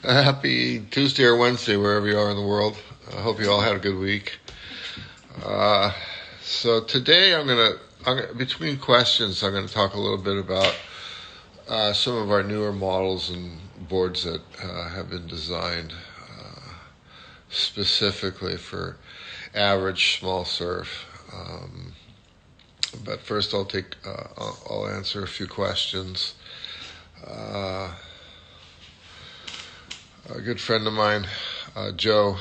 Happy Tuesday or Wednesday, wherever you are in the world. I hope you all had a good week. Uh, so today between questions, I'm gonna talk a little bit about some of our newer models and boards that have been designed specifically for average small surf. But first, I'll answer a few questions. Uh, a good friend of mine, Joe,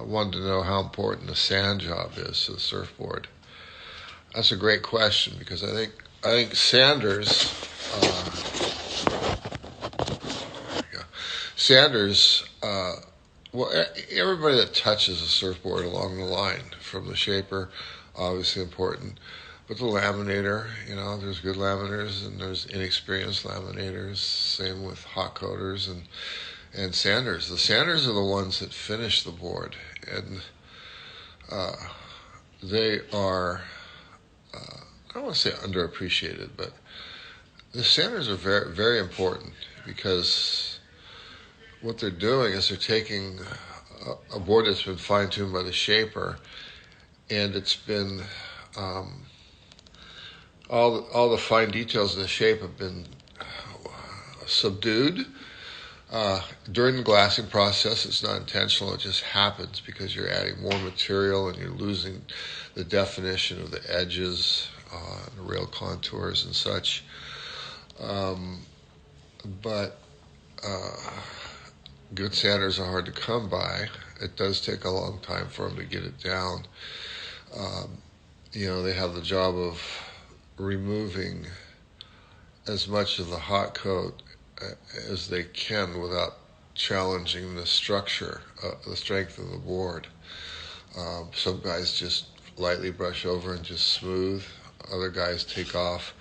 wanted to know how important the sand job is to the surfboard. That's a great question because I think Sanders, yeah, Sanders. Well, everybody that touches a surfboard along the line, from the shaper, obviously important, but the laminator, there's good laminators and there's inexperienced laminators. Same with hot coaters and sanders. The sanders are the ones that finish the board, and uh, they are, I don't want to say underappreciated, but the sanders are very, very important because what they're doing is they're taking a board that's been fine-tuned by the shaper, and it's been all the fine details in the shape have been subdued. During the glassing process, it's not intentional. It just happens because you're adding more material and you're losing the definition of the edges, the rail contours and such. Um, but good sanders are hard to come by. It does take a long time for them to get it down. Um, they have the job of removing as much of the hot coat as they can without challenging the structure, the strength of the board. Some guys just lightly brush over and just smooth. Other guys take off.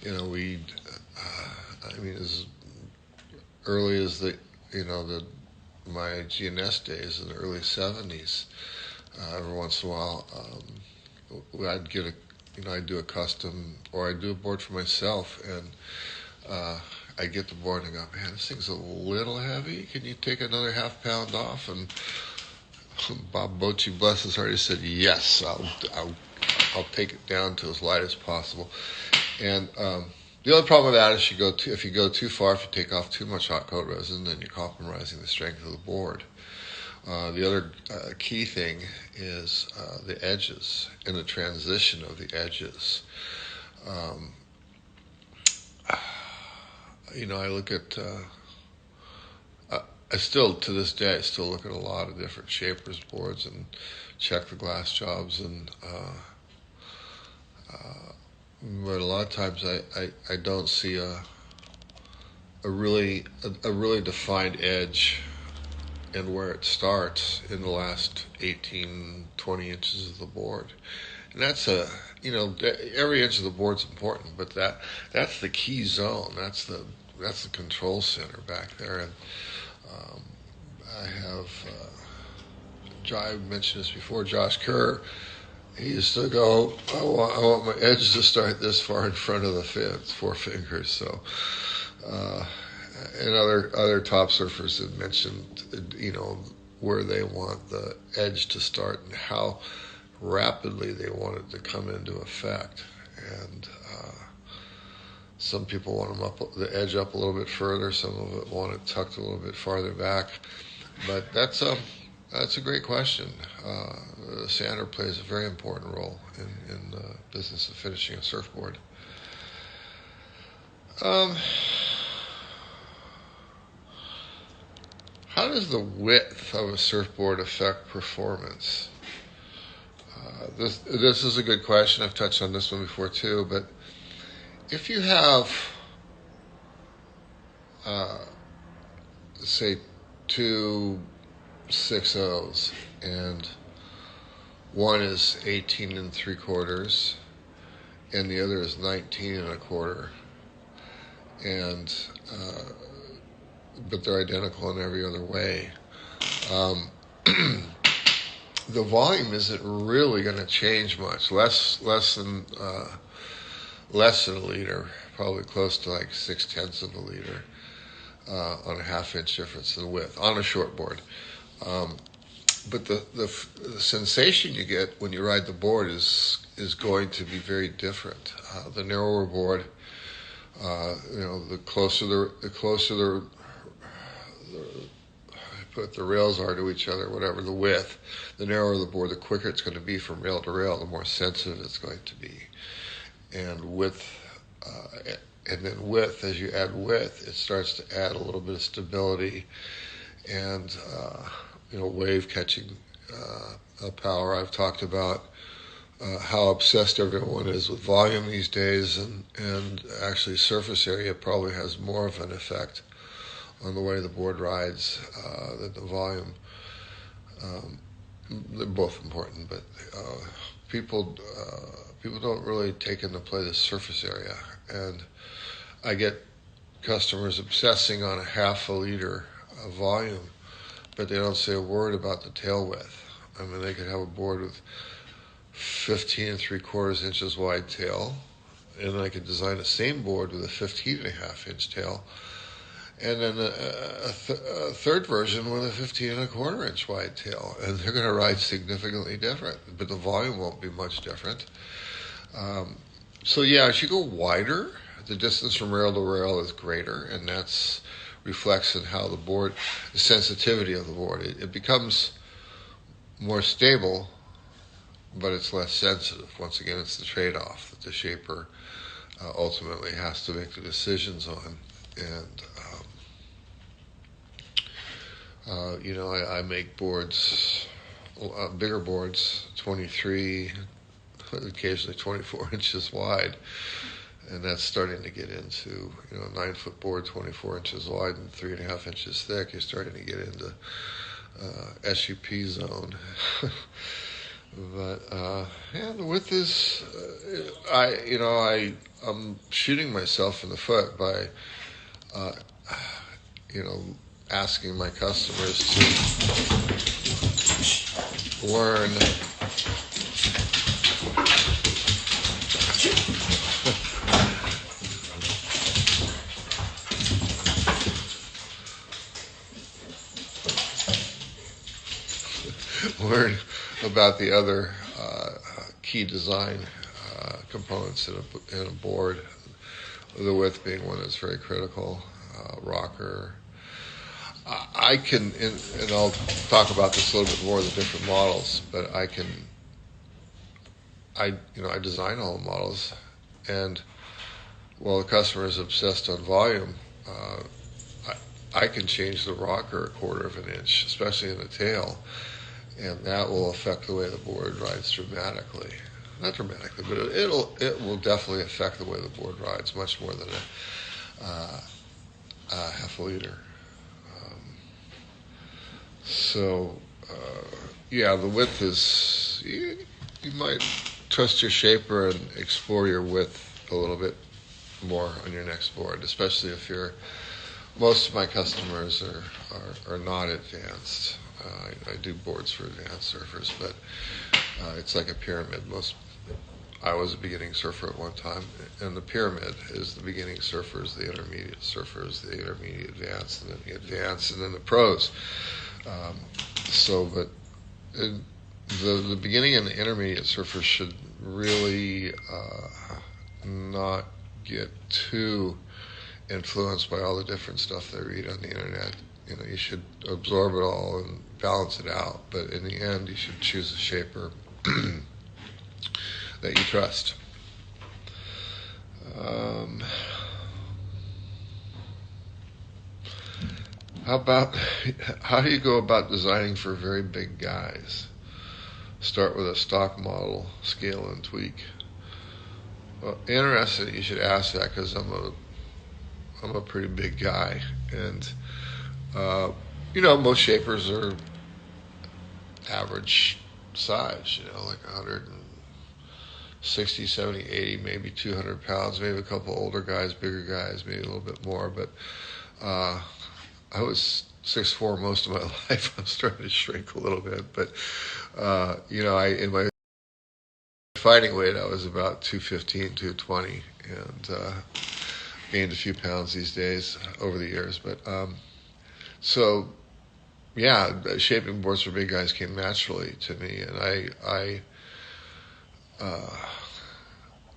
As early as my GNS days in the early '70s, every once in a while, I'd do a custom, or I'd do a board for myself, and I get the board and I go, man, this thing's a little heavy. Can you take another half pound off? And Bob Bocci, bless his heart, he said, yes, I'll take it down to as light as possible. And the other problem with that is if you go too far, if you take off too much hot coat resin, then you're compromising the strength of the board. The other key thing is the edges and the transition of the edges. I look at, to this day, I still look at a lot of different shapers boards and check the glass jobs, but a lot of times I don't see a really defined edge and where it starts in the last 18, 20 inches of the board. And that's every inch of the board's important, but that's the key zone. That's the control center back there. And I have, I mentioned this before, Josh Kerr. He used to go, I want my edge to start this far in front of the fins, 4 fingers. So, and other top surfers have mentioned, where they want the edge to start and how rapidly they want it to come into effect. And some people want the edge up a little bit further. Some of it want it tucked a little bit farther back. But that's a great question. The sander plays a very important role in the business of finishing a surfboard. How does the width of a surfboard affect performance? This is a good question. I've touched on this one before too. But if you have, say, 2 6.0s and one is 18 3/4 and the other is 19 1/4, and but they're identical in every other way. The volume isn't really going to change much. Less than a liter, probably close to like 0.6 of a liter. on a half-inch difference in width on a short board. Um, but the sensation you get when you ride the board is going to be very different. The narrower board, the closer put the rails are to each other, whatever the width, the narrower the board, the quicker it's going to be from rail to rail, the more sensitive it's going to be. And then width, as you add width, it starts to add a little bit of stability and wave catching power. I've talked about how obsessed everyone is with volume these days, and actually surface area probably has more of an effect on the way the board rides than the volume. They're both important, but people don't really take into play the surface area, and I get customers obsessing on a half a liter of volume, but they don't say a word about the tail width. I mean, they could have a board with 15 3/4 inches wide tail, and I could design the same board with a 15.5 inch tail, and then a third version with a 15 1/4 inch wide tail, and they're going to ride significantly different, but the volume won't be much different. So yeah, as you go wider, the distance from rail to rail is greater, and that's reflects in how the sensitivity of the board. It becomes more stable, but it's less sensitive. Once again, it's the trade-off that the shaper ultimately has to make the decisions on. And I make boards, bigger boards, 23, occasionally 24 inches wide, and that's starting to get into, a 9-foot board, 24 inches wide and 3.5 inches thick. You're starting to get into SUP zone. But the width is, I'm shooting myself in the foot by, asking my customers to learn learn about the other key design components in a board, the width being one that's very critical. Rocker. I can, and I'll talk about this a little bit more, the different models, but I design all the models, and while the customer is obsessed on volume, I can change the rocker 1/4 of an inch, especially in the tail, and that will affect the way the board rides dramatically. Not dramatically, but it will definitely affect the way the board rides much more than a half a liter. The width is, you might trust your shaper and explore your width a little bit more on your next board, especially if most of my customers are not advanced. I do boards for advanced surfers, but it's like a pyramid. I was a beginning surfer at one time, and the pyramid is the beginning surfers, the intermediate surfers, the intermediate advanced, and then the advanced, and then the pros. The beginning and the intermediate surfers should really not get too influenced by all the different stuff they read on the internet. You should absorb it all and balance it out, but in the end, you should choose a shaper that you trust. How do you go about designing for very big guys? Start with a stock model, scale and tweak. Well, interesting you should ask that, because I'm a pretty big guy, and most shapers are average size, like 160, 70, 80, maybe 200 pounds, maybe a couple older guys, bigger guys, maybe a little bit more, but I was 6'4" most of my life. I'm starting to shrink a little bit, but in my fighting weight, I was about 215, 220, and gained a few pounds these days over the years, but so yeah, shaping boards for big guys came naturally to me, and I uh,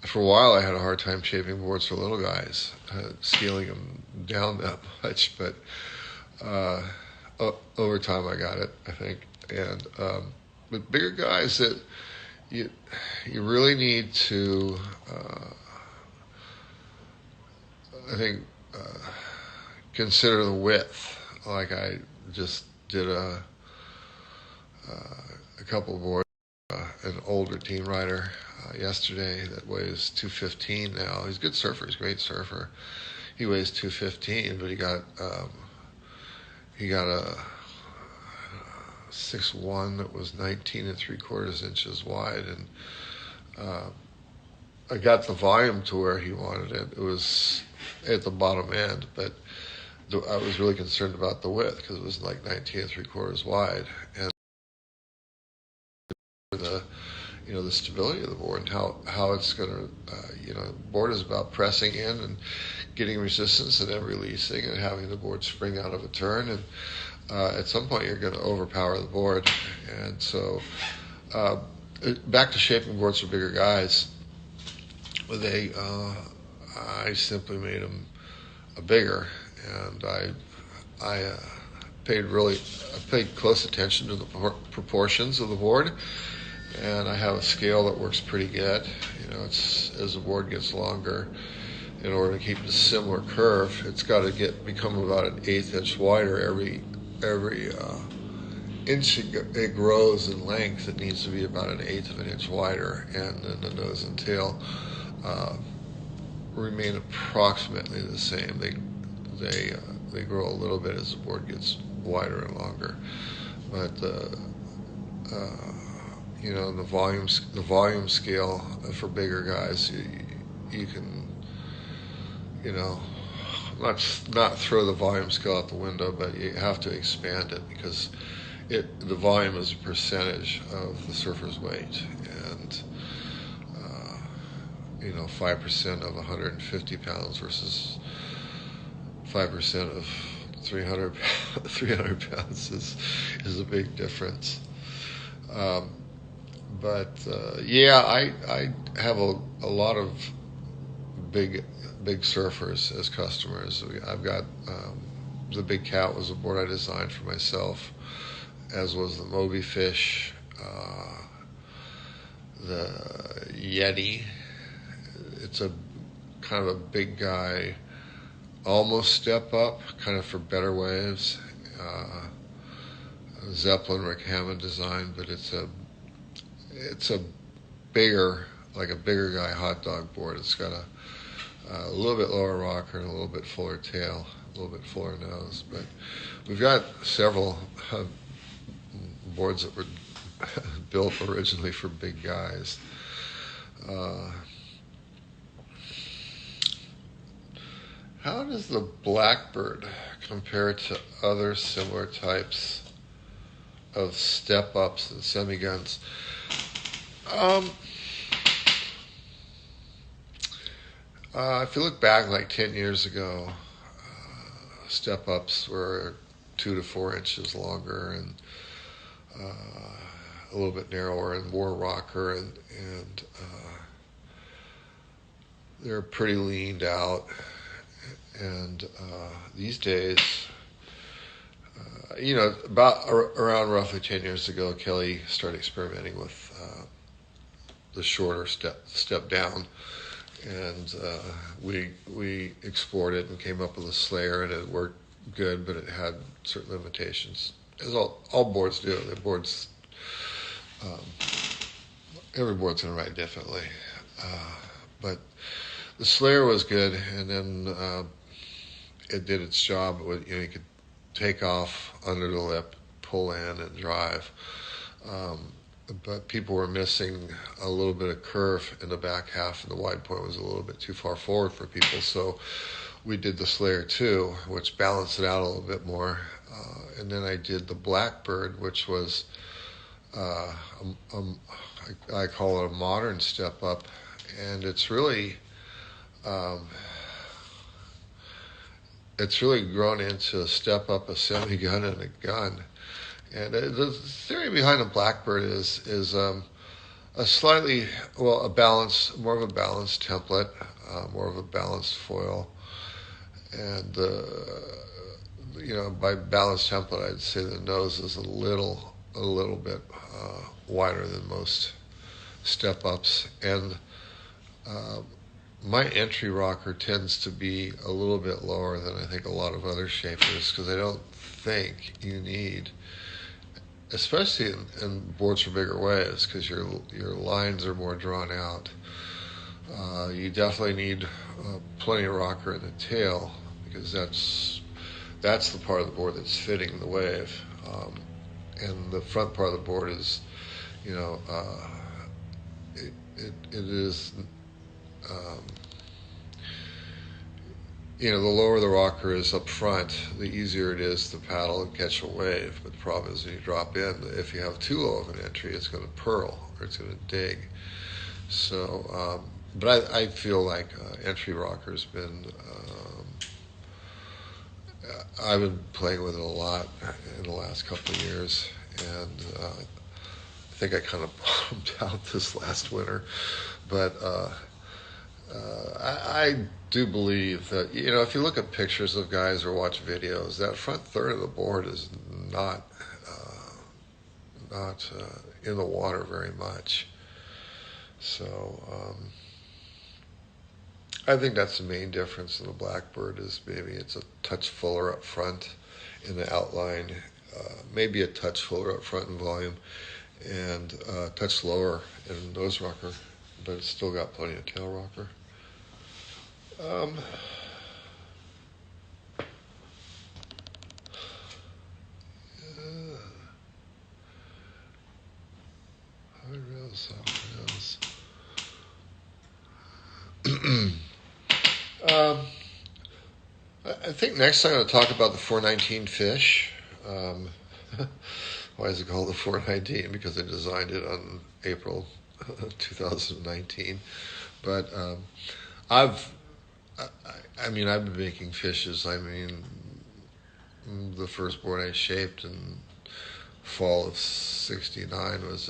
for a while I had a hard time shaping boards for little guys, scaling them down that much, but uh, over time I got it, I think, and with bigger guys that you you really need to, I think, consider the width. Like I just did a couple of boards, an older teen rider yesterday that weighs 215 now. He's a good surfer. He's a great surfer. He weighs 215, but he got a 6'1" that was 19 and 3/4 inches wide, and uh, I got the volume to where he wanted it. It was at the bottom end, but I was really concerned about the width because it was like 19 and 3/4 wide, and the the stability of the board and how it's going to board is about pressing in and getting resistance and then releasing and having the board spring out of a turn, and at some point you're going to overpower the board. And so back to shaping boards for bigger guys, they I simply made them bigger, and I paid close attention to the proportions of the board, and I have a scale that works pretty good. It's as the board gets longer, in order to keep a similar curve, it's got to become about an 1/8 inch wider every inch it grows in length. It needs to be about an 1/8 of an inch wider, and then the nose and tail remain approximately the same. They grow a little bit as the board gets wider and longer, but the volume scale for bigger guys, you can not throw the volume scale out the window, but you have to expand it because the volume is a percentage of the surfer's weight, and 5% of 150 pounds versus 5% of 300 pounds is a big difference. But yeah, I have a lot of big surfers as customers. I've got the Big Cat was a board I designed for myself, as was the Moby Fish, the Yeti. It's a kind of a big guy, almost step up, kind of for better waves. Zeppelin Rick Hammond design, but it's a bigger, like a bigger guy hot dog board. It's got a little bit lower rocker and a little bit fuller tail, a little bit fuller nose. But we've got several boards that were built originally for big guys. How does the Blackbird compare to other similar types of step-ups and semi-guns? If you look back like 10 years ago, step-ups were 2 to 4 inches longer and a little bit narrower and more rocker, and they're pretty leaned out. And these days, about around roughly 10 years ago, Kelly started experimenting with the shorter step down, and we explored it and came up with a Slayer, and it worked good, but it had certain limitations, as all boards do. The boards, every board's going to ride differently, but the Slayer was good, and then it did its job. You could take off under the lip, pull in, and drive. But people were missing a little bit of curve in the back half, and the wide point was a little bit too far forward for people. So we did the Slayer 2, which balanced it out a little bit more. And then I did the Blackbird, which was, I call it a modern step up. And it's really, it's really grown into a step up, a semi gun, and a gun. And the theory behind a Blackbird is a slightly a balance, more of a balanced template, more of a balanced foil, and by balanced template, I'd say the nose is a little bit wider than most step ups, and uh, my entry rocker tends to be a little bit lower than I think a lot of other shapers because I don't think you need, especially in boards for bigger waves, because your lines are more drawn out. You definitely need plenty of rocker in the tail because that's the part of the board that's fitting the wave, and the front part of the board is, you know, it is. Um, the lower the rocker is up front, the easier it is to paddle and catch a wave. But the problem is when you drop in, if you have too low of an entry, it's going to purl or it's going to dig. So, but I feel like entry rocker's been. I've been playing with it a lot in the last couple of years, and I think I kind of bombed out this last winter. But I do believe that, if you look at pictures of guys or watch videos, that front third of the board is not in the water very much. So I think that's the main difference in the Blackbird is maybe it's a touch fuller up front in the outline, maybe a touch fuller up front in volume, and a touch lower in nose rocker, but it's still got plenty of tail rocker. Um, hard rails, soft rails. I think next I'm going to talk about the 419 fish. Um, why is it called the 419? Because I designed it on April 2019. But I've been making fishes. The first board I shaped in fall of '69 was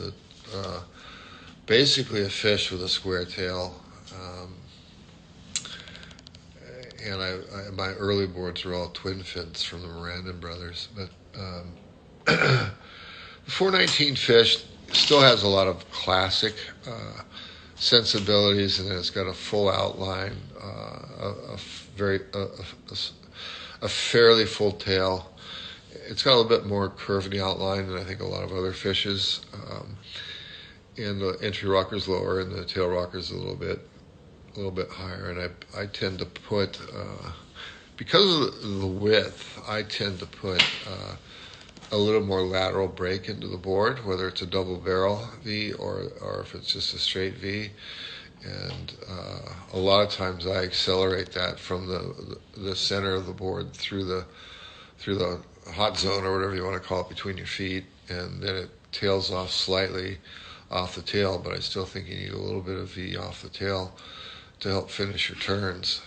basically a fish with a square tail. And my early boards were all twin fins from the Miranda brothers. But the 419 fish still has a lot of classic sensibilities, and it's got a full outline, a fairly full tail. It's got a little bit more curve in the outline than I think a lot of other fishes. And the entry rocker's lower, and the tail rocker's a little bit higher. And I tend to put, because of the width, I tend to put a little more lateral break into the board, whether it's a double barrel V or if it's just a straight V. And a lot of times I accelerate that from the center of the board through the hot zone or whatever you want to call it between your feet, and then it tails off slightly off the tail, but I still think you need a little bit of V off the tail to help finish your turns.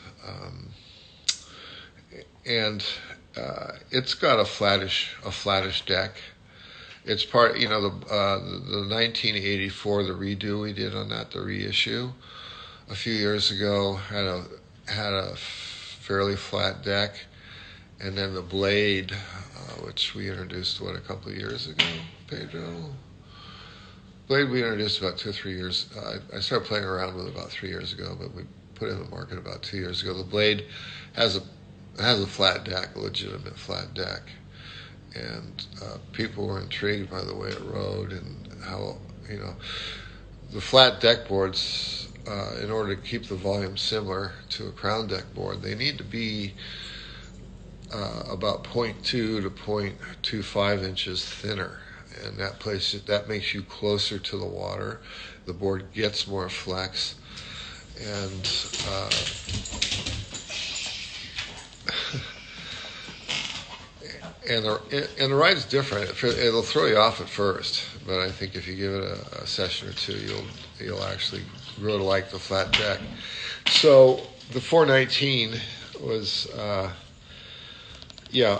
And it's got a flattish deck. It's part, the 1984, the redo we did on that, the reissue a few years ago had a fairly flat deck, and then the blade, which we introduced a couple of years ago, Pedro. Blade we introduced about 2 or 3 years. I started playing around with it about 3 years ago, but we put it in the market about 2 years ago. The blade has a flat deck, a legitimate flat deck, and people were intrigued by the way it rode and how the flat deck boards. In order to keep the volume similar to a crown deck board, they need to be about 0.2 to 0.25 inches thinner, and that makes you closer to the water. The board gets more flex, and the ride's different. It'll throw you off at first, but I think if you give it a session or two, you'll actually grow to like the flat deck. So the 419 was Yeah,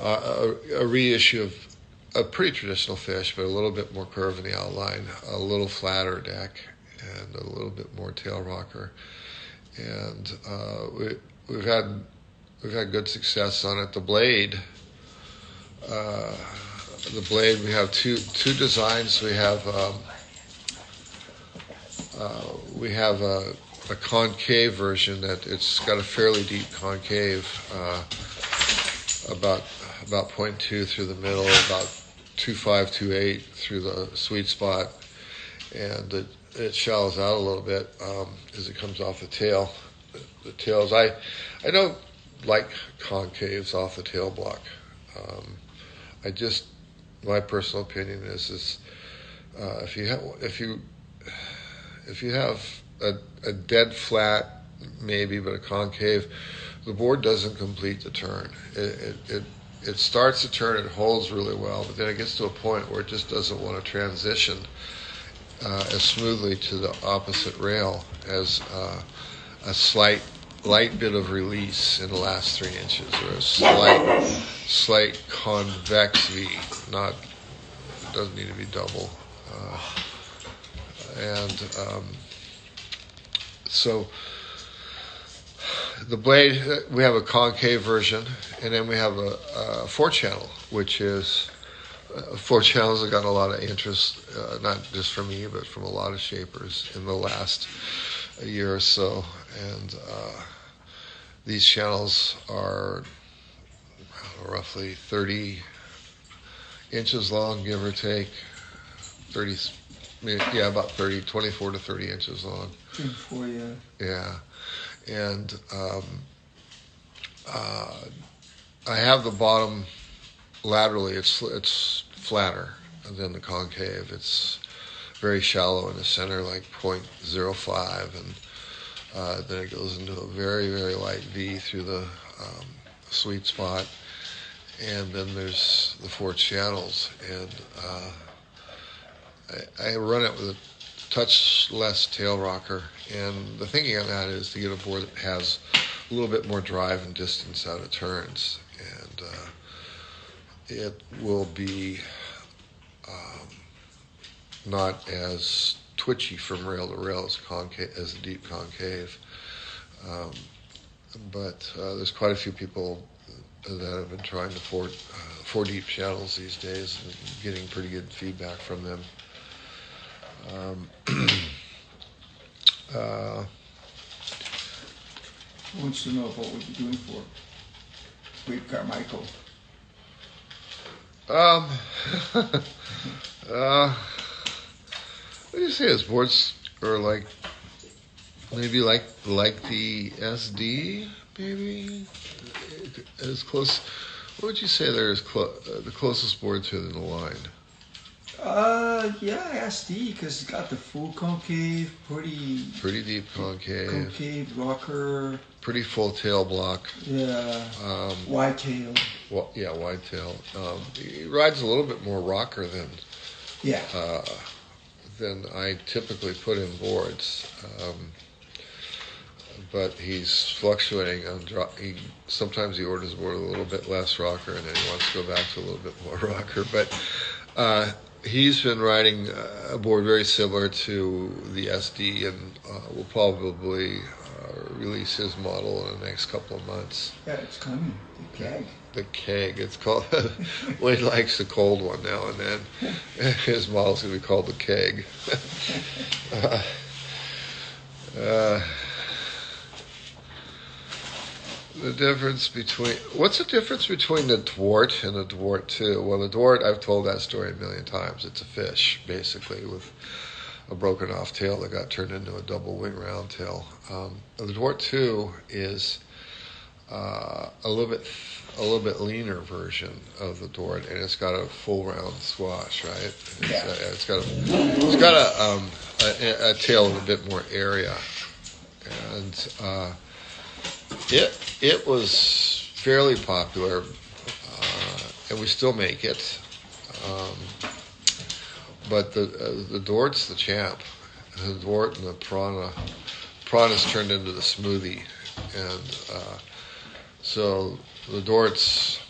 a reissue of a pretty traditional fish, but a little bit more curve in the outline, a little flatter deck, and a little bit more tail rocker. And we've had good success on it. The blade, we have two designs. We have a concave version that it's got a fairly deep concave, about 0.2 through the middle, about 2.5, 2.8 through the sweet spot, and it shallows out a little bit as it comes off the tail. The tails, I don't like concaves off the tail block. My personal opinion is if you have a dead flat maybe, but a concave, the board doesn't complete the turn. It starts the turn, it holds really well, but then it gets to a point where it just doesn't want to transition as smoothly to the opposite rail as a light bit of release in the last 3 inches, or a slight convex V. Doesn't need to be double. So the blade, we have a concave version, and then we have a 4-channel, which is 4 channels have gotten a lot of interest, not just from me, but from a lot of shapers in the last year or so. And these channels are roughly 30 inches long, give or take. 30, yeah, about 30, 24 to 30 inches long. 24, yeah. Yeah. And I have the bottom laterally, it's flatter than the concave. It's very shallow in the center, like 0.05, and then it goes into a very, very light V through the sweet spot. And then there's the 4 channels, and I run it with a touch less tail rocker, and the thinking on that is to get a board that has a little bit more drive and distance out of turns, and it will be not as twitchy from rail to rail as a deep concave. But there's quite a few people that have been trying to 4 deep channels these days and getting pretty good feedback from them. Who wants to know about what you're doing for Wade Carmichael? What do you say? His boards are maybe like the SD, maybe as close. What would you say there is the closest board to the line? Yeah, SD, because it's got the full concave, pretty deep concave rocker, pretty full tail block. Yeah, wide tail. Well, yeah, wide tail. He rides a little bit more rocker than I typically put in boards. But he's fluctuating on sometimes he orders a board with a little bit less rocker, and then he wants to go back to a little bit more rocker. But he's been riding a board very similar to the SD, and will probably release his model in the next couple of months. Yeah, it's coming. The keg. The keg. It's called. Wade likes the cold one now and then. His model's going to be called the keg. What's the difference between the Dwart and the Dwart 2? Well, the Dwart, I've told that story a million times. It's a fish, basically, with a broken off tail that got turned into a double wing round tail. The Dwart 2 is a little bit leaner version of the Dwart, and it's got a full round swash, right? Yeah. It's got a tail with a bit more area, and it was fairly popular, and we still make it. But the Dwart's the champ. The Dwart and the Piranha. Piranha's turned into the smoothie, and so the Dwart's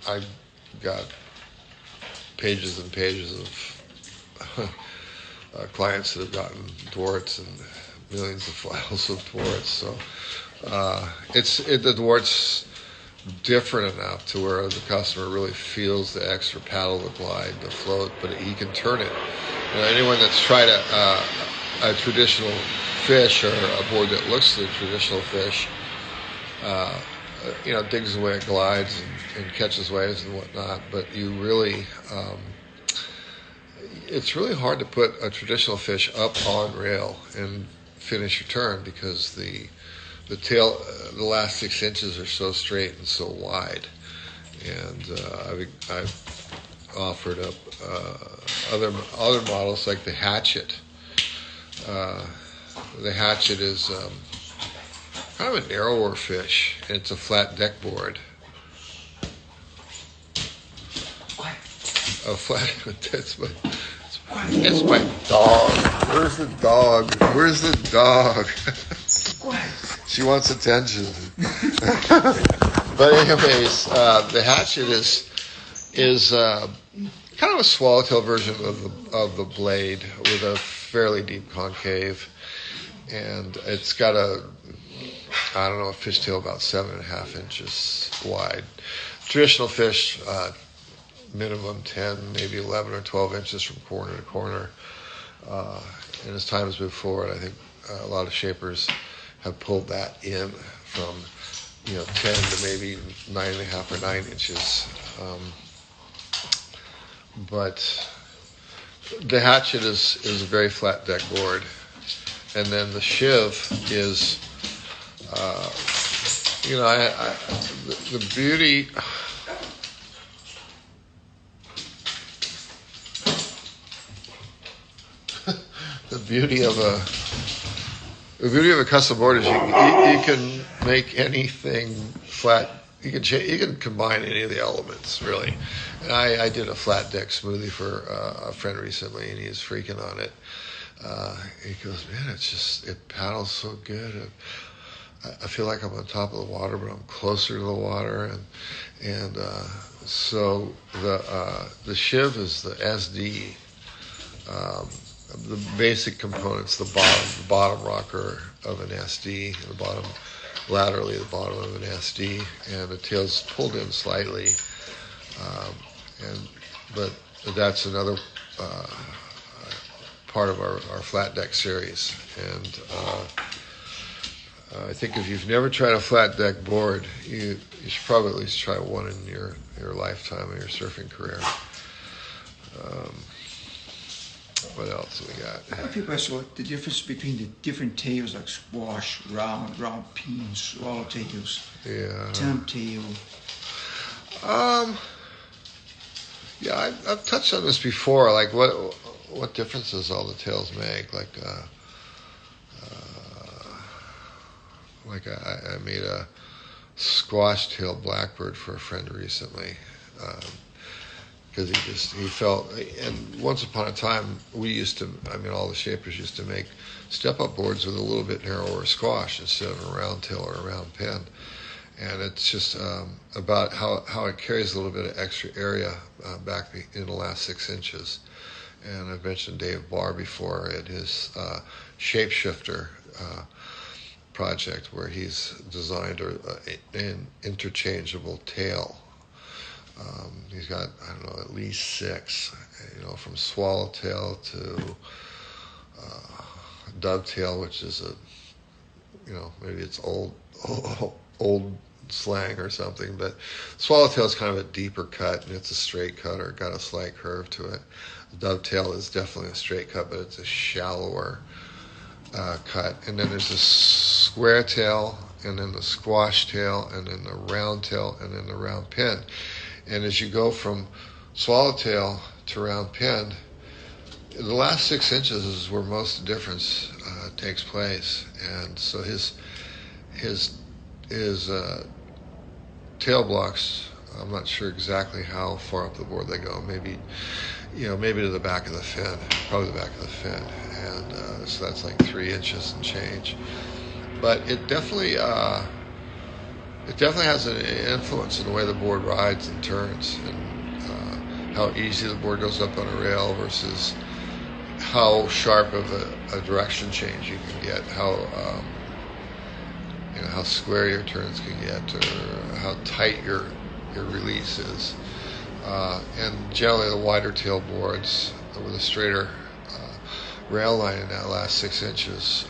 I got pages and pages of clients that have gotten Dwarts and millions of files of Dwarts. So the Dwart's different enough to where the customer really feels the extra paddle, the glide, the float, but he can turn it. Anyone that's tried a traditional fish or a board that looks like a traditional fish, digs away at glides and catches waves and whatnot, but you really, it's really hard to put a traditional fish up on rail and finish your turn because the tail, the last 6 inches are so straight and so wide. And I've offered up other models like the Hatchet. The Hatchet is kind of a narrower fish, and it's a flat deck board. A flat. It's my dog. Where's the dog? Where's the dog? She wants attention. But anyways, the Hatchet is kind of a swallowtail version of the blade with a fairly deep concave, and it's got a fishtail about 7.5 inches wide. Traditional fish, minimum 10, maybe 11 or 12 inches from corner to corner. And as time has moved forward, I think a lot of shapers have pulled that in from 10 to maybe 9.5 or 9 inches. But the Hatchet is a very flat deck board, and then the Shiv is, the beauty. The beauty of a custom board is you can make anything flat. You can combine any of the elements, really. And I did a flat deck smoothie for a friend recently, and he was freaking on it. He goes, man, it paddles so good. I feel like I'm on top of the water, but I'm closer to the water, and so the Shiv is the SD. The basic components: the bottom rocker of an SD, the bottom laterally the bottom of an SD, and the tail's pulled in slightly. But that's another part of our flat deck series. And I think if you've never tried a flat deck board, you should probably at least try one in your lifetime of your surfing career. What else we got? A few questions. What the difference between the different tails, like squash, round pin, swallowtails, temp tail? Yeah, I've touched on this before. Like, what differences all the tails make? Like I made a squash tail blackbird for a friend recently. Because he felt, and once upon a time all the shapers used to make step-up boards with a little bit narrower squash instead of a round tail or a round pin. And it's just about how it carries a little bit of extra area back in the last 6 inches. And I've mentioned Dave Barr before at his Shapeshifter project, where he's designed an interchangeable tail. He's got, at least 6, from swallowtail to dovetail, which is maybe it's old slang or something, but swallowtail is kind of a deeper cut, and it's a straight cut or got a slight curve to it. Dovetail is definitely a straight cut, but it's a shallower cut. And then there's a square tail, and then the squash tail, and then the round tail, and then the round pin. And as you go from swallowtail to round pin, the last 6 inches is where most of the difference takes place. And so his tail blocks, I'm not sure exactly how far up the board they go. Maybe to the back of the fin, probably the back of the fin. And so that's like 3 inches and change. But it definitely it definitely has an influence in the way the board rides and turns, and how easy the board goes up on a rail versus how sharp of a direction change you can get, how square your turns can get, or how tight your release is. And generally, the wider tail boards with a straighter rail line in that last 6 inches,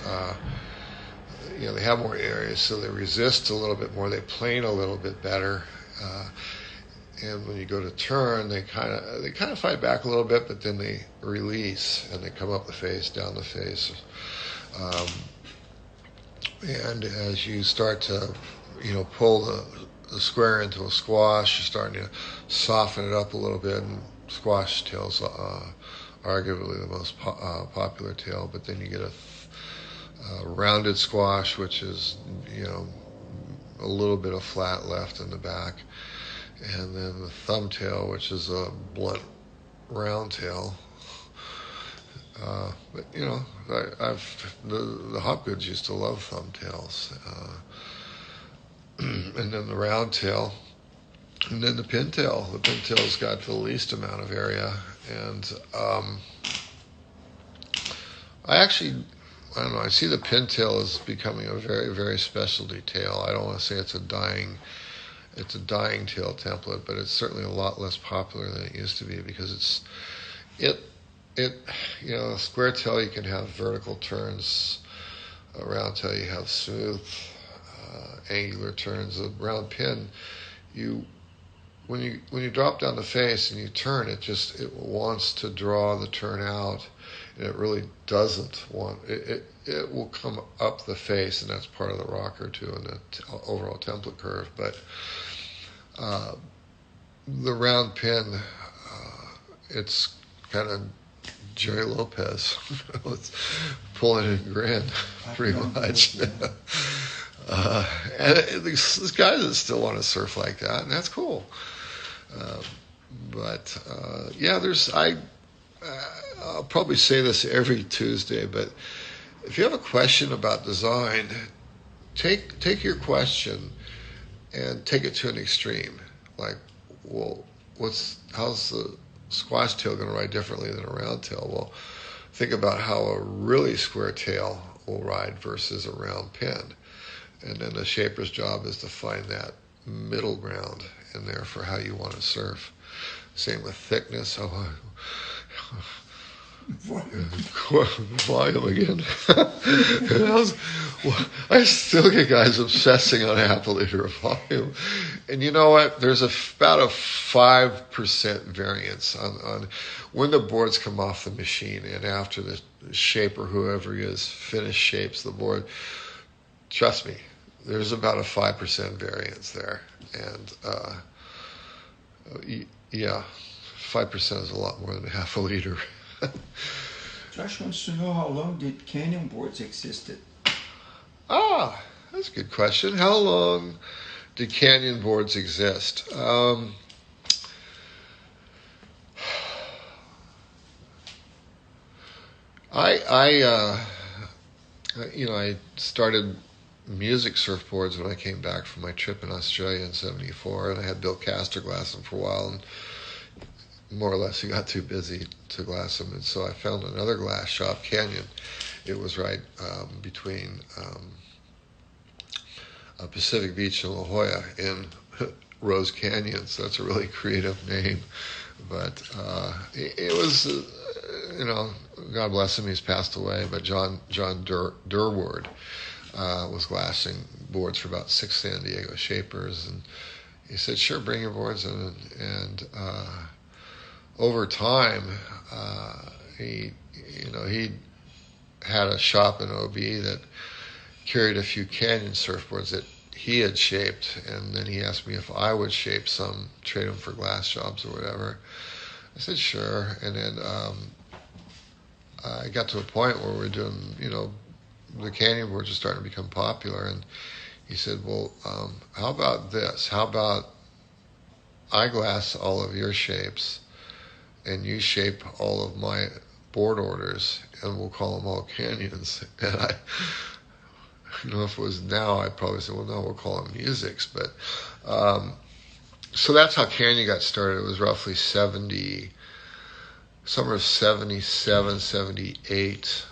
they have more area, so they resist a little bit more. They plane a little bit better. And when you go to turn, they kind of fight back a little bit, but then they release and they come up the face, down the face. And as you start to, pull the square into a squash, you're starting to soften it up a little bit. And squash tails, arguably the most popular tail, but then you get a rounded squash, which is, a little bit of flat left in the back. And then the thumbtail, which is a blunt round tail. But the Hopgoods used to love thumbtails. And then the round tail, and then the pintail. The pintail's got the least amount of area, and I don't know. I see the pintail as becoming a very, very specialty tail. I don't want to say it's a dying tail template, but it's certainly a lot less popular than it used to be because a square tail you can have vertical turns, a round tail you have smooth, angular turns. A round pin, when you drop down the face and you turn, it wants to draw the turn out, and it really doesn't want it. It will come up the face, and that's part of the rocker too, and the overall template curve. But the round pin, it's kind of Jerry Lopez. It's pulling and grin, pretty much. And these guys that still want to surf like that, and that's cool. I'll probably say this every Tuesday, but if you have a question about design, take your question and take it to an extreme. Like, well, how's the squash tail going to ride differently than a round tail? Well, think about how a really square tail will ride versus a round pin. And then the shaper's job is to find that middle ground in there for how you want to surf. Same with thickness. Volume again. I still get guys obsessing on half a liter of volume. And you know what? There's about a 5% variance on when the boards come off the machine and after the shaper, whoever he is, shapes the board. Trust me, there's about a 5% variance there. And 5% is a lot more than half a liter. Josh wants to know, how long did canyon boards existed? That's a good question. How long did canyon boards exist? I started music surfboards when I came back from my trip in Australia in '74, and I had Bill Castor glass them for a while, and more or less he got too busy to glass them, and so I found another glass shop, Canyon. It was right between Pacific Beach and La Jolla in Rose Canyon, so that's a really creative name. But it was, God bless him, he's passed away, but John Durward was glassing boards for about 6 San Diego shapers, and he said, sure, bring your boards in. And over time, he had a shop in OB that carried a few Canyon surfboards that he had shaped, and then he asked me if I would shape some, trade them for glass jobs or whatever. I said sure, and then I got to a point where we're doing, the Canyon boards are starting to become popular, and he said, well, how about this? How about I glass all of your shapes, and you shape all of my board orders, and we'll call them all Canyons. And if it was now, I'd probably say, well, no, we'll call them musics. But so that's how Canyon got started. It was roughly summer of 77, 78.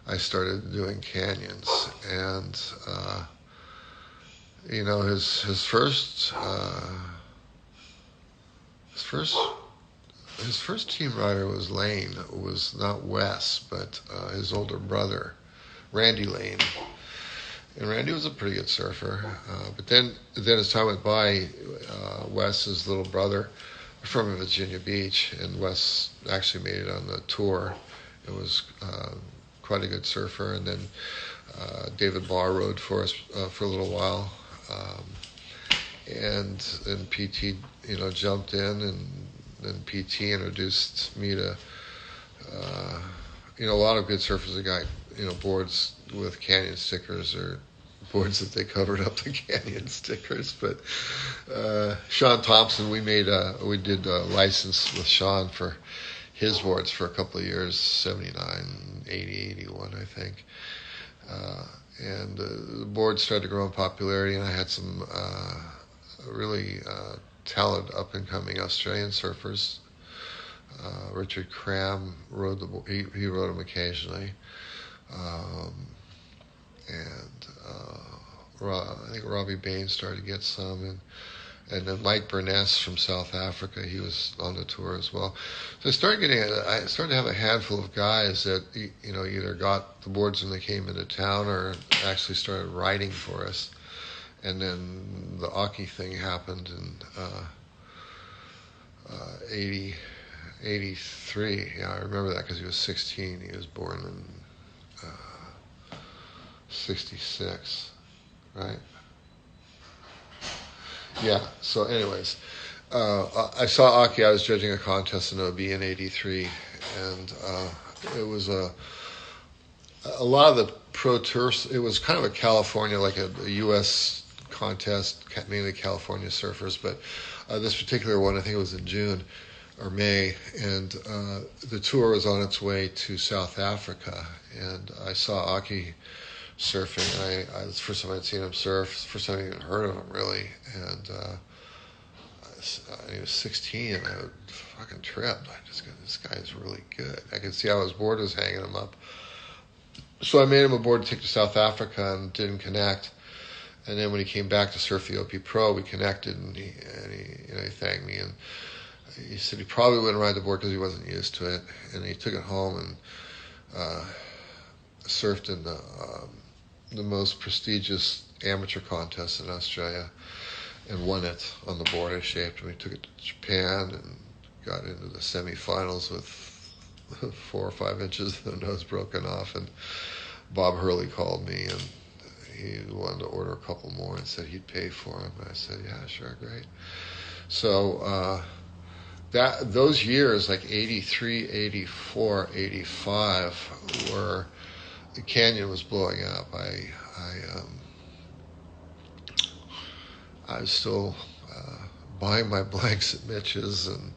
I started doing canyons, and his first team rider was Lane. It was not Wes, but his older brother, Randy Lane. And Randy was a pretty good surfer. But then as time went by, Wes's little brother, from Virginia Beach, and Wes actually made it on the tour. It was quite a good surfer. And then David Barr rode for us for a little while. And PT, jumped in, and then PT introduced me to, a lot of good surfers that got, boards with Canyon stickers, or boards that they covered up the Canyon stickers. But Sean Thompson, we did a license with Sean for his boards for a couple of years, 79, 80, 81, I think. And the board started to grow in popularity, and I had some really talented up-and-coming Australian surfers. Richard Cram rode he rode them occasionally. And I think Robbie Bain started to get some, and then Mike Burness from South Africa, he was on the tour as well. So I started to have a handful of guys that either got the boards when they came into town, or actually started riding for us. And then the Aki thing happened in 83. Yeah, I remember that because he was 16. He was born in 66, right? Yeah, so anyways, I saw Aki. I was judging a contest in OB in 83, and it was a lot of the pro tours. It was kind of a California, like a U.S. contest, mainly California surfers, but this particular one, I think it was in June or May, and the tour was on its way to South Africa, and I saw Aki surfing. I was the first time I'd seen him surf, first time I even heard of him, really, and he was 16, and I fucking tripped. I just go, this guy is really good. I could see how his board was hanging him up. So I made him a board to take to South Africa, and didn't connect. And then when he came back to surf the OP Pro, we connected, and he thanked me, and he said he probably wouldn't ride the board because he wasn't used to it, and he took it home and surfed in the most prestigious amateur contest in Australia, and won it on the board I shaped. And we took it to Japan and got into the semifinals with 4 or 5 inches of the nose broken off. And Bob Hurley called me, and he wanted to order a couple more and said he'd pay for them. And I said, yeah, sure, great. So those years, like 83, 84, 85, were the Canyon was blowing up. I was still buying my blanks at Mitch's, and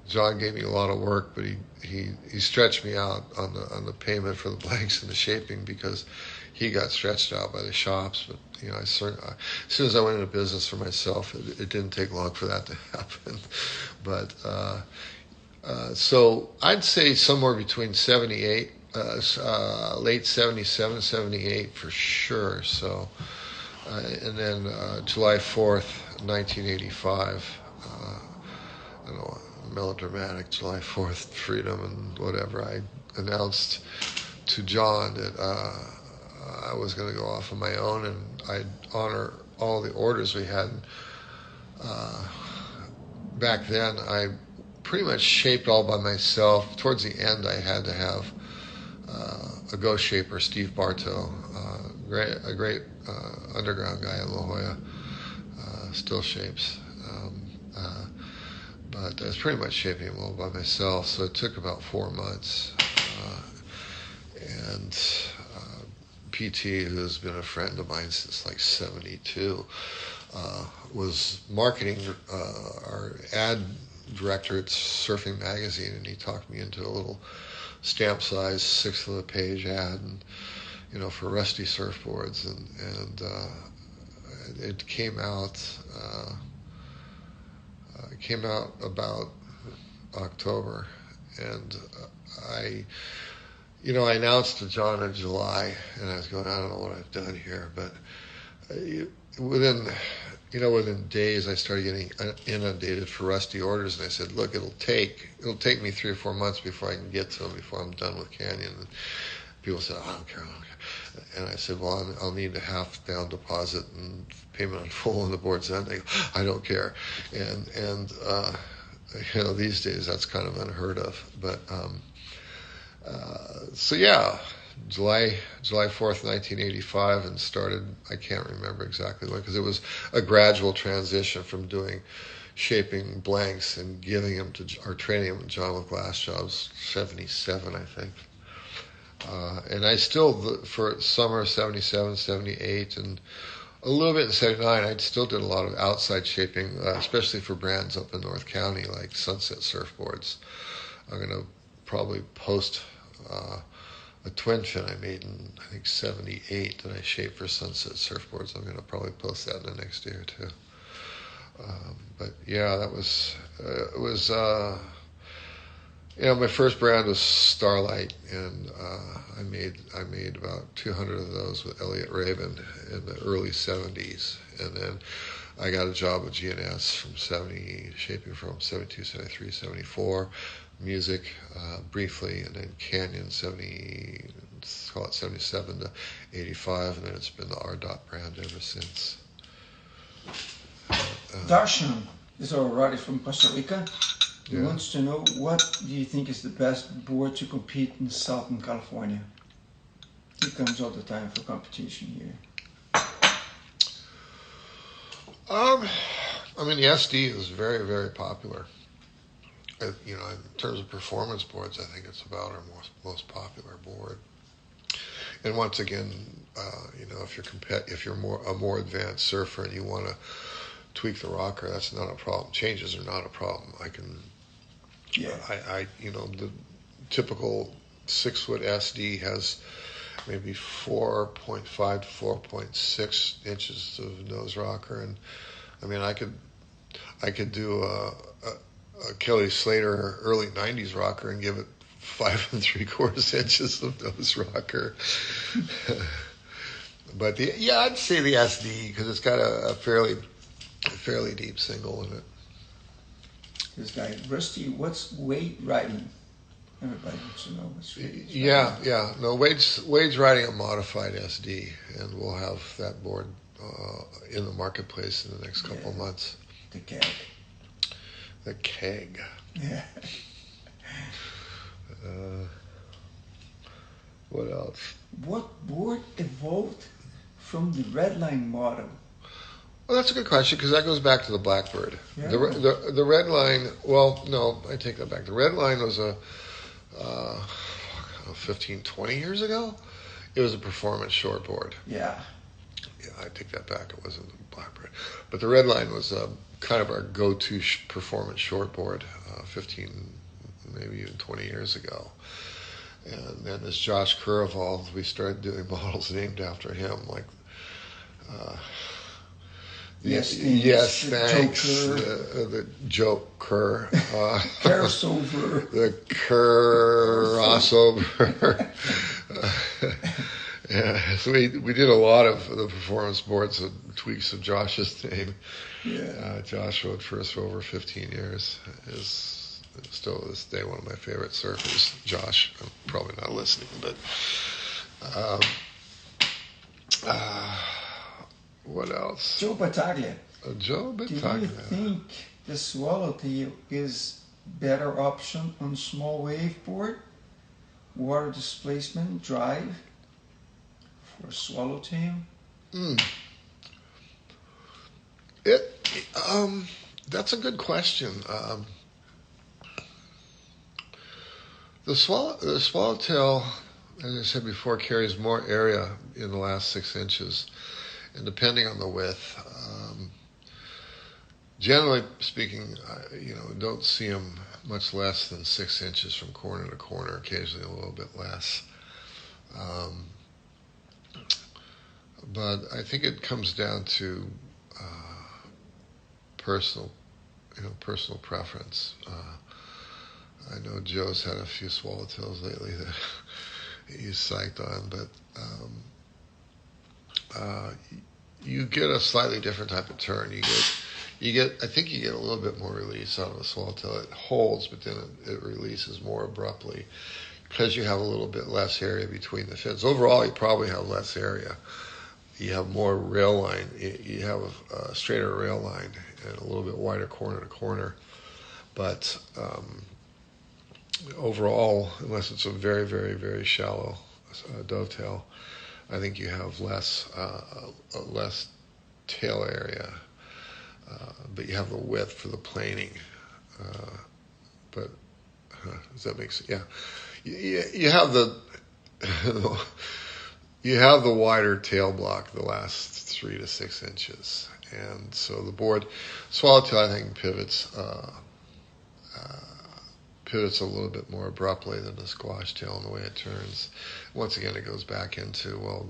John gave me a lot of work, but he stretched me out on the payment for the blanks and the shaping, because he got stretched out by the shops. But as soon as I went into business for myself, it didn't take long for that to happen. But so I'd say somewhere between 78, late 77, 78 for sure. So and then July 4th, 1985. I don't know, melodramatic July 4th freedom and whatever. I announced to John that I was going to go off on my own, and I'd honor all the orders we had. Back then, I pretty much shaped all by myself. Towards the end, I had to have a ghost shaper, Steve Bartow, a great underground guy in La Jolla, still shapes. But I was pretty much shaping them all by myself, so it took about 4 months. And PT, who's been a friend of mine since like 72, was marketing our ad director at Surfing Magazine, and he talked me into a little stamp size 1/6 of the page ad, and for Rusty surfboards, and it came out. It came out about October, and I announced to John in July, and I was going, I don't know what I've done here, but within days, I started getting inundated for Rusty orders, and I said, look, it'll take me 3 or 4 months before I can get to them, before I'm done with Canyon. And people said, I don't care. And I said, well, I'll need a half down deposit and payment in full on the board's end. They go, I don't care. And these days that's kind of unheard of. But so yeah, July 4th, 1985, and started, I can't remember exactly when, because it was a gradual transition from doing shaping blanks and giving them to, or training them to John with glass jobs, 77, I think. And I still, for summer 77, 78, and a little bit in 79, I still did a lot of outside shaping, especially for brands up in North County, like Sunset Surfboards. I'm going to probably post a twin fin I made in, I think, 78 that I shaped for Sunset Surfboards. I'm going to probably post that in the next year or two. But yeah, that was, it was, my first brand was Starlight, and I made about 200 of those with Elliott Raven in the early 70s, and then I got a job with G&S from shaping from 72, 73, 74, music briefly, and then Canyon 77 to 85, and then it's been the R-Dot brand ever since. Darshan is already from Costa Rica. He Yeah. wants to know, what do you think is the best board to compete in Southern California? He comes all the time for competition here. The SD is very, very popular. In terms of performance boards, I think it's about our most popular board. And once again, if you're a more advanced surfer and you want to tweak the rocker, that's not a problem. Changes are not a problem. I can. Yeah. The typical 6-foot SD has maybe 4.5 to 4.6 inches of nose rocker, and I could do a Kelly Slater early 90s rocker and give it 5 3/4 inches of nose rocker. But I'd say the SD, because it's got a fairly deep single in it. This guy, Rusty, what's weight riding? Everybody wants to know what's weight. Yeah. No, Wade's riding a modified SD, and we'll have that board in the marketplace in the next couple of months. The keg. The keg. Yeah. What else? What board evolved from the Redline model? Well, that's a good question, because that goes back to the Blackbird. Yeah. The Redline, well, no, I take that back. The Redline was 15, 20 years ago. It was a performance shortboard. Yeah. Yeah, I take that back. It wasn't the Blackbird. But the Redline was kind of our go-to performance shortboard 15, maybe even 20 years ago. And then as Josh Kerr evolved, we started doing models named after him, like Yes, thanks. The Joker. Crossover. The crossover. Yeah, so we did a lot of the performance boards and tweaks of Josh's name. Yeah. Josh rode for us for over 15 years. Is still to this day one of my favorite surfers. Josh, I'm probably not listening, but what else? Joe Battaglia. Joe Battaglia. Do you think the Swallowtail is better option on small wave board? Water displacement drive for Swallowtail? That's a good question. The Swallowtail, as I said before, carries more area in the last 6 inches, and depending on the width, Generally speaking, don't see them much less than 6 inches from corner to corner. Occasionally, a little bit less. Um, but I think it comes down to personal, personal preference. I know Joe's had a few swallowtails lately that he's psyched on, but uh, you get a slightly different type of turn. I think you get a little bit more release out of a swallowtail. It holds, but then it releases more abruptly because you have a little bit less area between the fins. Overall, you probably have less area. You have more rail line. You have a straighter rail line and a little bit wider corner to corner. But overall, unless it's a very, very, very shallow dovetail, I think you have less tail area, but you have the width for the planing. But does that make sense? Yeah, you have the you have the wider tail block, the last 3 to 6 inches, and so the board swallowtail I think pivots a little bit more abruptly than the squash tail in the way it turns. Once again, it goes back into, well,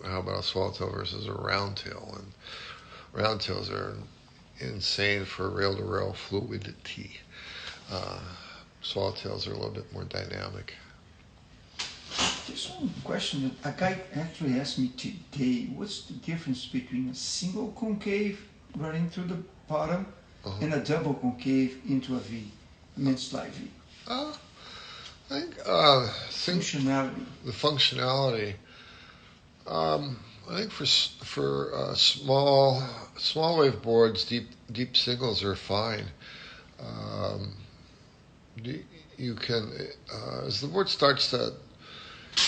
how about a swallowtail versus a round tail? And round tails are insane for rail-to-rail fluidity. Swallowtails are a little bit more dynamic. Just one question that a guy actually asked me today. What's the difference between a single concave running through the bottom and a double concave into a V, mid-slide V? I think Functionality. the functionality. I think for small wave boards, deep singles are fine. You can as the board starts to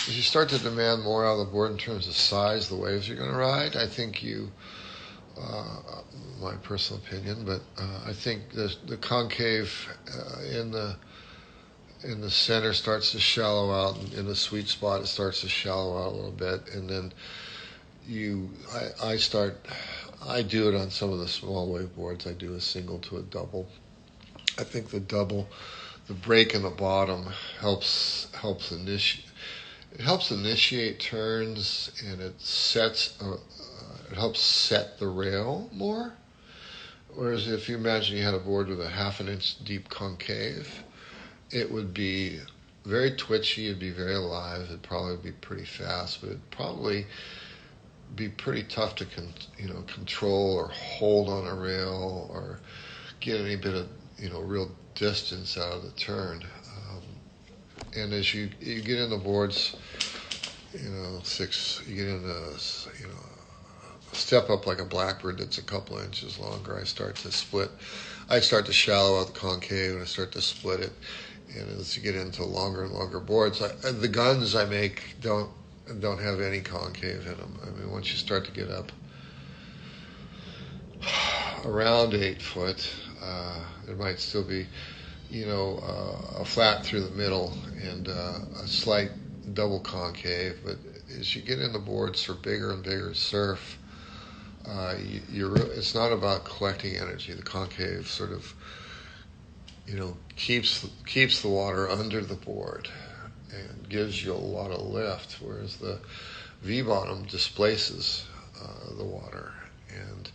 as you start to demand more out of the board in terms of size, the waves you're going to ride. I think my personal opinion, but I think the concave in the center starts to shallow out, and in the sweet spot it starts to shallow out a little bit, and then I do it on some of the small wave boards. I do a single to a double. I think the break in the bottom helps initiate turns, and it helps set the rail more. Whereas if you imagine you had a board with a 1/2 inch deep concave, it would be very twitchy, it'd be very alive, it'd probably be pretty fast, but it'd probably be pretty tough to control or hold on a rail or get any bit of real distance out of the turn. And as you get in the boards, you get into step up like a blackbird that's a couple of inches longer. I start to shallow out the concave, and I start to split it. And as you get into longer and longer boards, the guns I make don't have any concave in them. I mean, once you start to get up around 8 foot, there might still be, a flat through the middle and a slight double concave. But as you get in the boards for bigger and bigger surf, it's not about collecting energy. The concave sort of, keeps the water under the board and gives you a lot of lift, whereas the V bottom displaces the water. And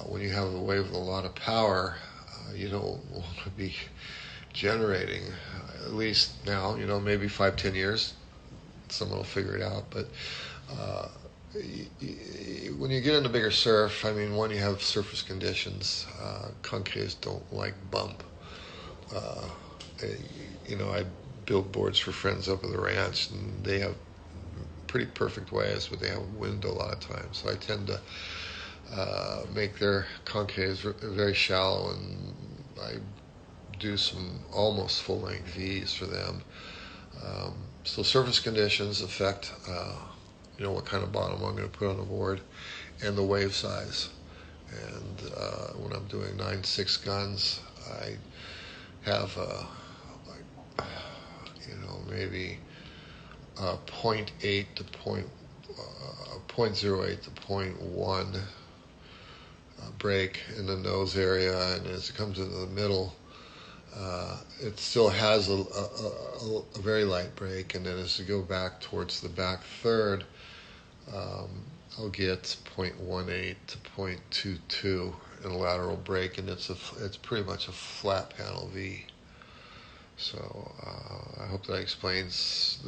when you have a wave with a lot of power, you don't want to be generating, at least now, maybe 5-10 years, someone will figure it out. But when you get into bigger surf, I mean, when you have surface conditions, concaves don't like bump. I build boards for friends up at the ranch, and they have pretty perfect waves, but they have wind a lot of times. So I tend to make their concaves very shallow, and I do some almost full-length V's for them. So surface conditions affect, what kind of bottom I'm going to put on the board, and the wave size. And when I'm doing 9/6 guns, I have maybe 0.08 to 0.1 break in the nose area, and as it comes into the middle, it still has a very light break, and then as you go back towards the back third, I'll get 0.18 to 0.22 in a lateral break, and it's pretty much a flat panel V. So I hope that explains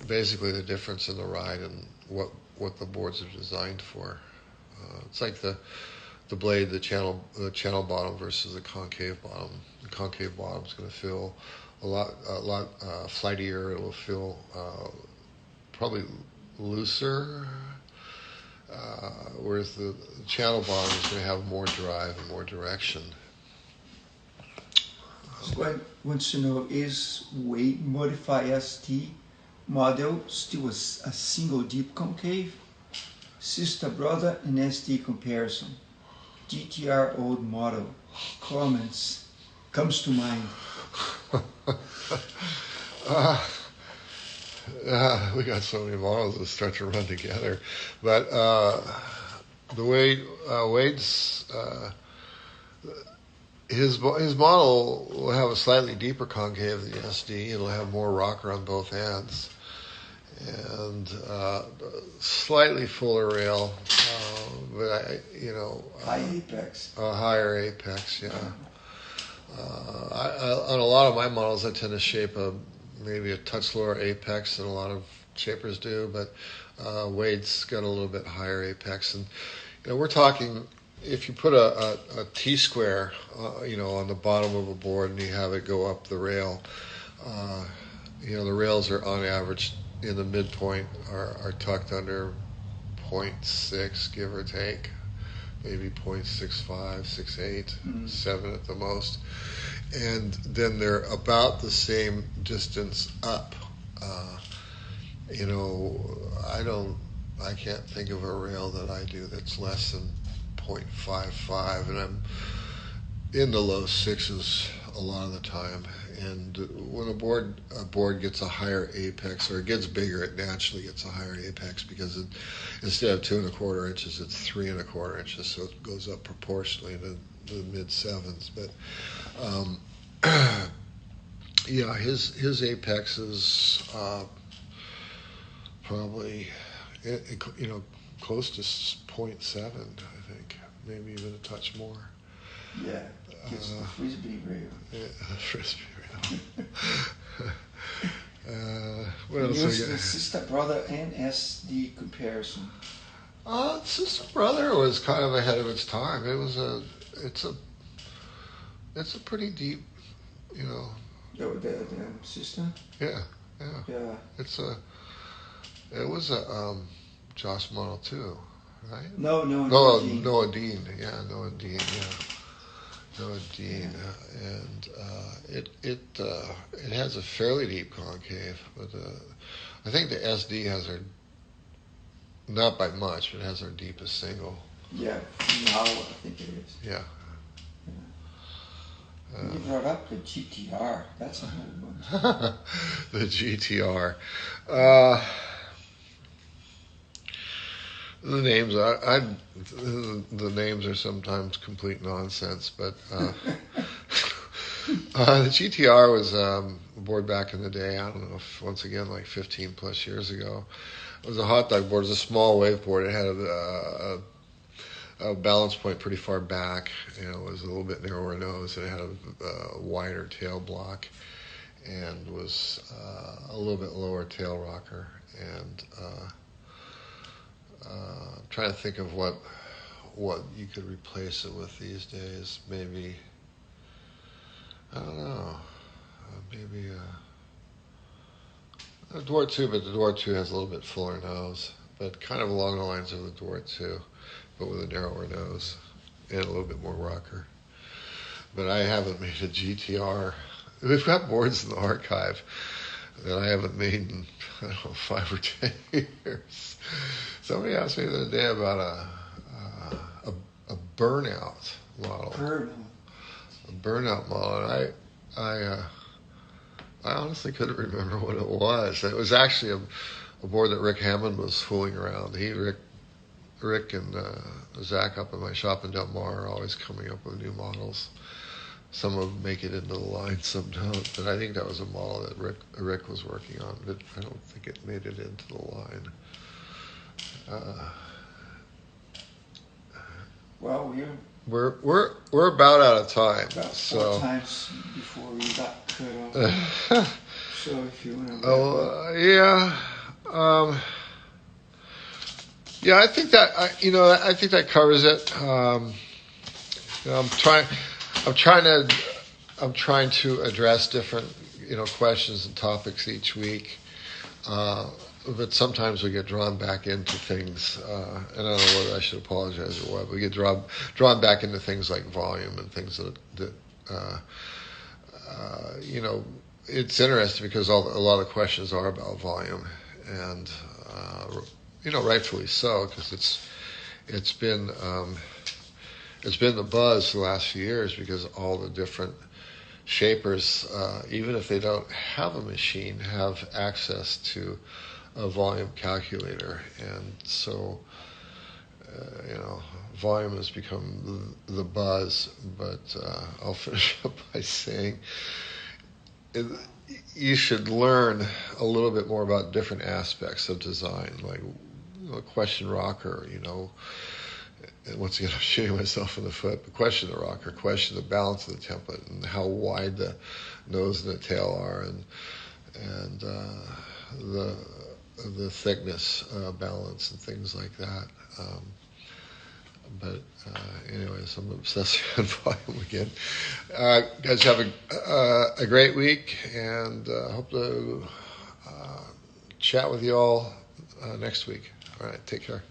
basically the difference in the ride and what the boards are designed for. It's like the blade, the channel bottom versus the concave bottom. The concave bottom is going to feel a lot flightier. It will feel probably looser, whereas the channel bottom is going to have more drive and more direction. So I want to know, is Wade Modify ST model still a single deep concave? Sister brother and SD comparison. GTR old model. Comments. Comes to mind. We got so many models that start to run together. But the way Wade's... His model will have a slightly deeper concave than the SD. It'll have more rocker on both ends, and slightly fuller rail, but high apex. A higher apex, yeah. On a lot of my models, I tend to shape maybe a touch lower apex than a lot of shapers do, but Wade's got a little bit higher apex, and we're talking. If you put a T-square, on the bottom of a board and you have it go up the rail, the rails are on average in the midpoint are tucked under 0.6, give or take, maybe 0.65, 0.68, 7 at the most, and then they're about the same distance up. I can't think of a rail that I do that's less than 0.55, and I'm in the low sixes a lot of the time. And when a board gets a higher apex, or it gets bigger, it naturally gets a higher apex because instead of 2 1/4 inches, it's 3 1/4 inches, so it goes up proportionally to the mid sevens. But his apex is probably close to 0.7, I think, maybe even a touch more. Yeah, gets the frisbee rail. Yeah, frisbee rail. What else? Use the sister brother and SD comparison. Sister brother was kind of ahead of its time. It's a pretty deep, The sister. Yeah. Yeah. It was a Joss Model 2, right? No, Noah Dean. Yeah, Noah Dean. Yeah, Noah Dean, and it has a fairly deep concave, but I think the SD has our, not by much, but it has our deepest single. Yeah, now I think it is. Yeah. You brought up the GTR. That's a whole bunch. The GTR. The names the names are sometimes complete nonsense, but the GTR was a board back in the day. I don't know if, once again, like 15 plus years ago. It was a hot dog board. It was a small wave board. It had a balance point pretty far back. It was a little bit narrower nose, and it had a wider tail block, and was a little bit lower tail rocker. And I'm trying to think of what you could replace it with these days. Maybe, I don't know, maybe a Dwar 2, but the Dwar 2 has a little bit fuller nose, but kind of along the lines of the Dwar 2, but with a narrower nose and a little bit more rocker. But I haven't made a GTR. We've got boards in the archive that I haven't made in, I don't know, 5 or 10 years. Somebody asked me the other day about a burnout model. A burnout model, and I honestly couldn't remember what it was. It was actually a board that Rick Hammond was fooling around. Rick Rick and Zach up in my shop in Del Mar are always coming up with new models. Some of them make it into the line, some don't. But I think that was a model that Rick was working on, but I don't think it made it into the line. Well, we're about out of time. about So 4 times before we got cut off. So if you want to wrap up. Yeah, I think that I think that covers it. I'm trying to address different questions and topics each week, but sometimes we get drawn back into things, and I don't know whether I should apologize or what. We get drawn back into things like volume and things that it's interesting because a lot of questions are about volume, and rightfully so, because it's been the buzz the last few years because all the different shapers, even if they don't have a machine, have access to a volume calculator, and so volume has become the buzz. But I'll finish up by saying you should learn a little bit more about different aspects of design, like question rocker, and once again, I'm shooting myself in the foot, but question the rocker, question the balance of the template, and how wide the nose and the tail are, and the thickness balance and things like that. But anyways, I'm obsessing on volume again. Guys, have a great week, and hope to chat with you all next week. All right, take care.